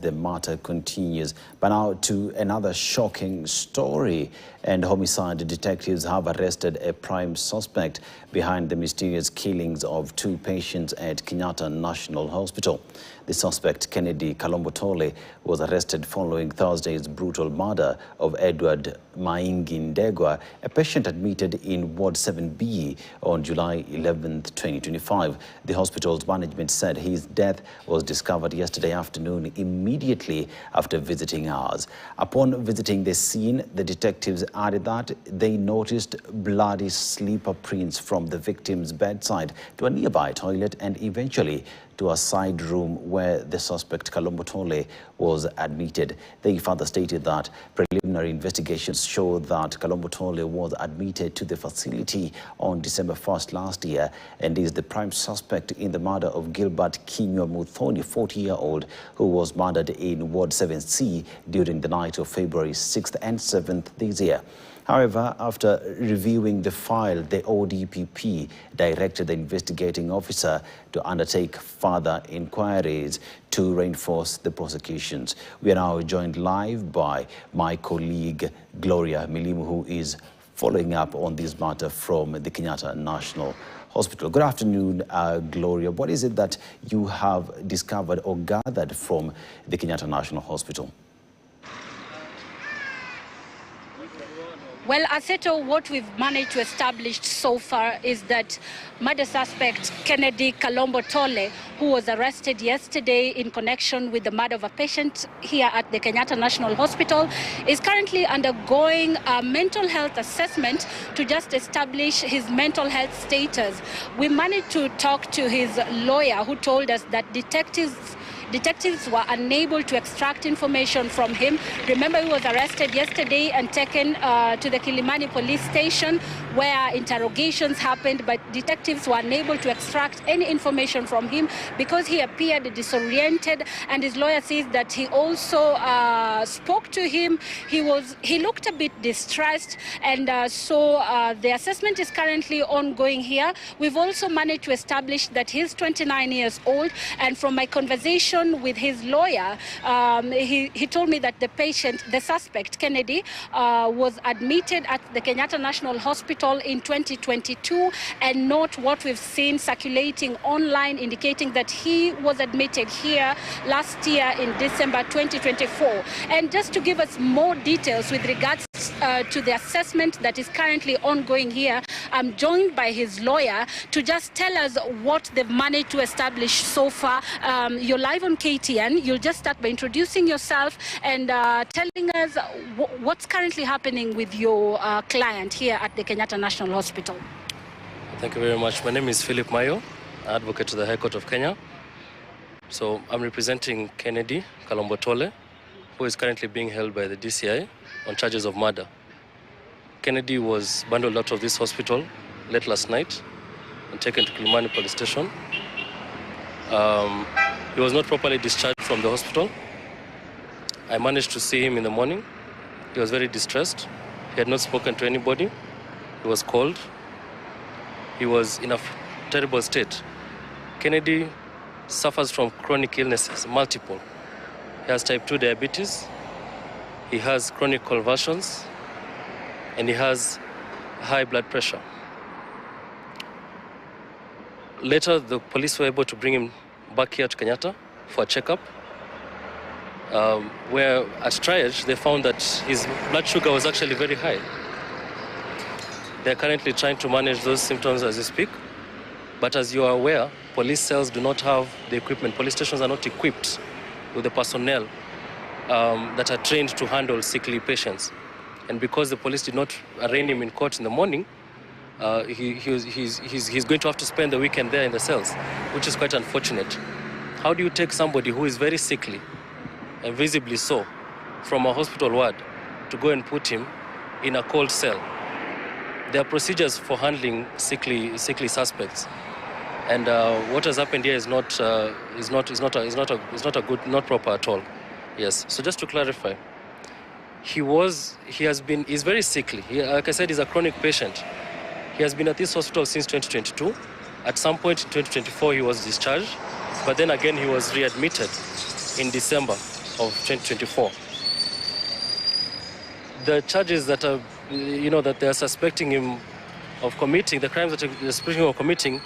The matter continues. But now to another shocking story. And homicide detectives have arrested a prime suspect behind the mysterious killings of 2 patients at Kenyatta National Hospital. The suspect, Kennedy Kalombotole, was arrested following Thursday's brutal murder of Edward Maingindegwa, a patient admitted in Ward 7B on July 11, 2025. The hospital's management said his death was discovered yesterday afternoon immediately after visiting hours. Upon visiting the scene, the detectives added that they noticed bloody sleeper prints from the victim's bedside to a nearby toilet and eventually to a side room where the suspect Kalombotole was admitted. They further stated that preliminary investigations show that Kalombotole was admitted to the facility on December 1st last year and is the prime suspect in the murder of Gilbert Kinywa Muthoni, 40-year-old, who was murdered in Ward 7C during the night of February 6th and 7th this year. However, after reviewing the file, the ODPP directed the investigating officer to undertake further inquiries to reinforce the prosecutions. We are now joined live by my colleague Gloria Milimu, who is following up on this matter from the Kenyatta National Hospital. Good afternoon, Gloria. What is it that you have discovered or gathered from the Kenyatta National Hospital? Well, Aseto, what we've managed to establish so far is that murder suspect Kennedy Kalombotole, who was arrested yesterday in connection with the murder of a patient here at the Kenyatta National Hospital, is currently undergoing a mental health assessment to just establish his mental health status. We managed to talk to his lawyer, who told us that detectives were unable to extract information from him. Remember, he was arrested yesterday and taken to the Kilimani police station where interrogations happened, but detectives were unable to extract any information from him because he appeared disoriented, and his lawyer says that he also spoke to him. He looked a bit distressed, and so the assessment is currently ongoing here. We've also managed to establish that he's 29 years old, and from my conversation with his lawyer, he told me that the suspect, Kennedy, was admitted at the Kenyatta National Hospital in 2022, and not what we've seen circulating online indicating that he was admitted here last year in December 2024. And just to give us more details with regards to the assessment that is currently ongoing here, I'm joined by his lawyer to just tell us what they've managed to establish so far. You're live on KTN. You'll just start by introducing yourself and telling us what's currently happening with your client here at the Kenyatta National Hospital. Thank you very much. My name is Philip Mayo, advocate to the High Court of Kenya. So I'm representing Kennedy Kalombotole, who is currently being held by the DCI on charges of murder. Kennedy was bundled out of this hospital late last night and taken to Kilimani police station. He was not properly discharged from the hospital. I managed to see him in the morning. He was very distressed. He had not spoken to anybody. He was cold. He was in a terrible state. Kennedy suffers from chronic illnesses, multiple. He has type 2 diabetes. He has chronic convulsions, and he has high blood pressure. Later, the police were able to bring him back here to Kenyatta for a checkup, where at triage they found that his blood sugar was actually very high. They're currently trying to manage those symptoms as we speak, but as you are aware, police cells do not have the equipment. Police stations are not equipped with the personnel that are trained to handle sickly patients. And because the police did not arraign him in court in the morning, he's going to have to spend the weekend there in the cells, which is quite unfortunate. How do you take somebody who is very sickly, and visibly so, from a hospital ward to go and put him in a cold cell? There are procedures for handling sickly suspects, and what has happened here is not proper at all. Yes. So just to clarify, he's very sickly. Like I said, he's a chronic patient. He has been at this hospital since 2022. At some point in 2024, he was discharged, but then again, he was readmitted in December of 2024. The charges that are, that they are suspecting him of committing, the crimes that they're suspecting him of committing,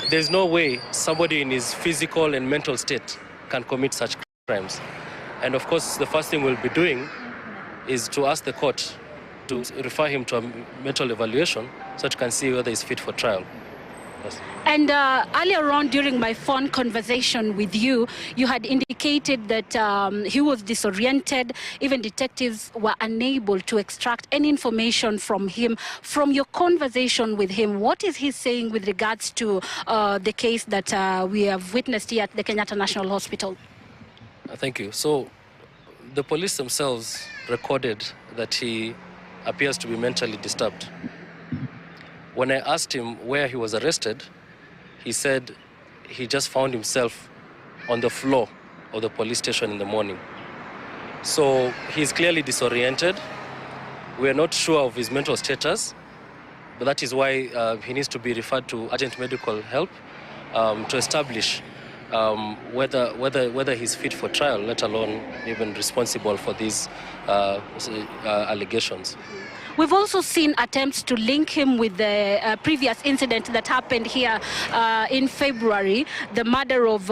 there's no way somebody in his physical and mental state can commit such crimes. And of course, the first thing we'll be doing is to ask the court to refer him to a mental evaluation so that you can see whether he's fit for trial. Yes. And earlier on during my phone conversation with you, you had indicated that he was disoriented. Even detectives were unable to extract any information from him. From your conversation with him, what is he saying with regards to the case that we have witnessed here at the Kenyatta National Hospital? Thank you. So the police themselves recorded that he appears to be mentally disturbed. When I asked him where he was arrested, he said he just found himself on the floor of the police station in the morning. So he's clearly disoriented. We're not sure of his mental status, but that is why he needs to be referred to urgent medical help to establish whether he's fit for trial, let alone even responsible for these allegations. We've also seen attempts to link him with the previous incident that happened here in February, the murder of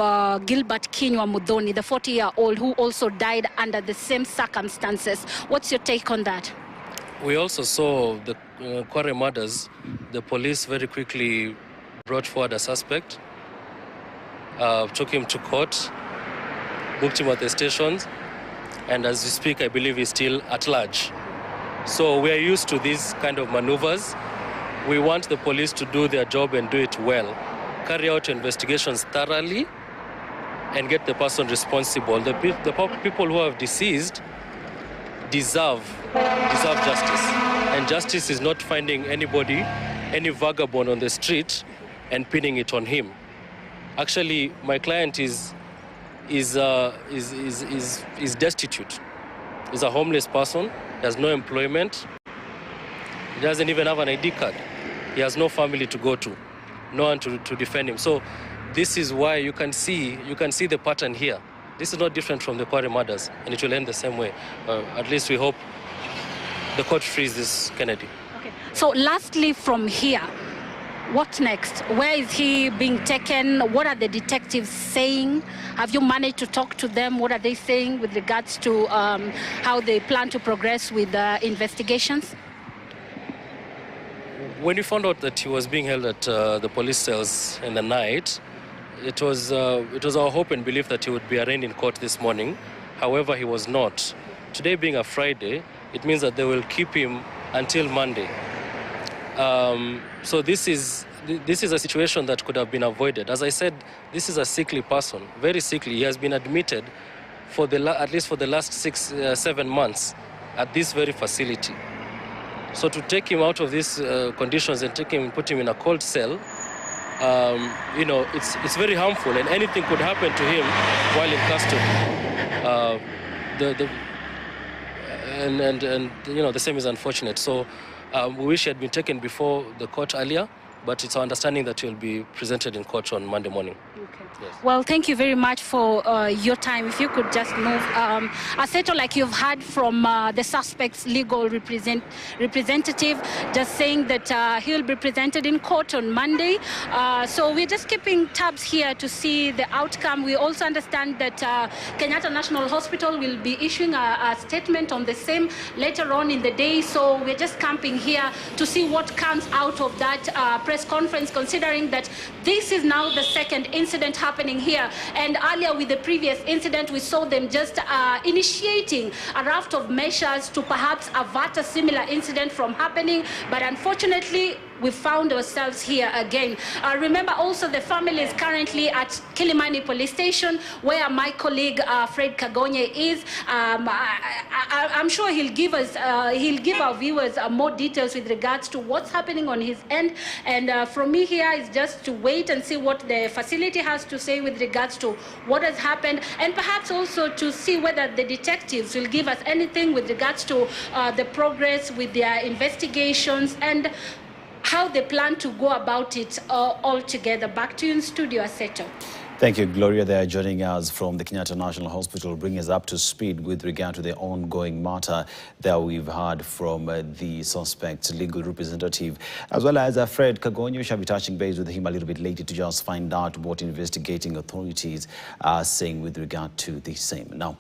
Gilbert Kinywa Mudhoni, the 40-year-old who also died under the same circumstances. What's your take on that? We also saw the Kware murders. The police very quickly brought forward a suspect, took him to court, booked him at the stations, and as we speak, I believe he's still at large. So we are used to these kind of maneuvers. We want the police to do their job and do it well, carry out investigations thoroughly, and get the person responsible. The people who have deceased deserve justice. And justice is not finding anybody, any vagabond on the street and pinning it on him. Actually, my client is destitute. He's a homeless person. He has no employment. He doesn't even have an ID card. He has no family to go to, no one to defend him. So this is why you can see the pattern here. This is not different from the Kware murders, and it will end the same way. At least we hope the court frees this Kennedy. Okay. So lastly, from here, what next? Where is he being taken? What are the detectives saying? Have you managed to talk to them? What are they saying with regards to how they plan to progress with investigations? When we found out that he was being held at the police cells in the night, it was our hope and belief that he would be arraigned in court this morning. However, he was not. Today being a Friday, it means that they will keep him until Monday. So this is a situation that could have been avoided. As I said, this is a sickly person, very sickly. He has been admitted for at least for the last 6-7 months at this very facility. So to take him out of these conditions and put him in a cold cell, it's very harmful, and anything could happen to him while in custody. The same is unfortunate. So we wish he had been taken before the court earlier, but it's our understanding that he'll be presented in court on Monday morning. Okay. Yes. Well, thank you very much for your time. If you could just move. Aseto, like you've heard from the suspect's legal representative, just saying that he'll be presented in court on Monday. So we're just keeping tabs here to see the outcome. We also understand that Kenyatta National Hospital will be issuing a statement on the same later on in the day. So we're just camping here to see what comes out of that press conference, considering that this is now the second incident happening here, and earlier with the previous incident we saw them just initiating a raft of measures to perhaps avert a similar incident from happening, but unfortunately we found ourselves here again. Remember also the family is currently at Kilimani police station, where my colleague Fred Kagonye is. I'm sure he'll give our viewers more details with regards to what's happening on his end, and from me here is just to wait and see what the facility has to say with regards to what has happened, and perhaps also to see whether the detectives will give us anything with regards to the progress with their investigations and how they plan to go about it all together. Back to you in studio, Aseto. Thank you, Gloria. They are joining us from the Kenyatta National Hospital, bringing us up to speed with regard to the ongoing matter that we've heard from the suspect's legal representative, as well as Fred Kagonyi. We shall be touching base with him a little bit later to just find out what investigating authorities are saying with regard to the same. Now,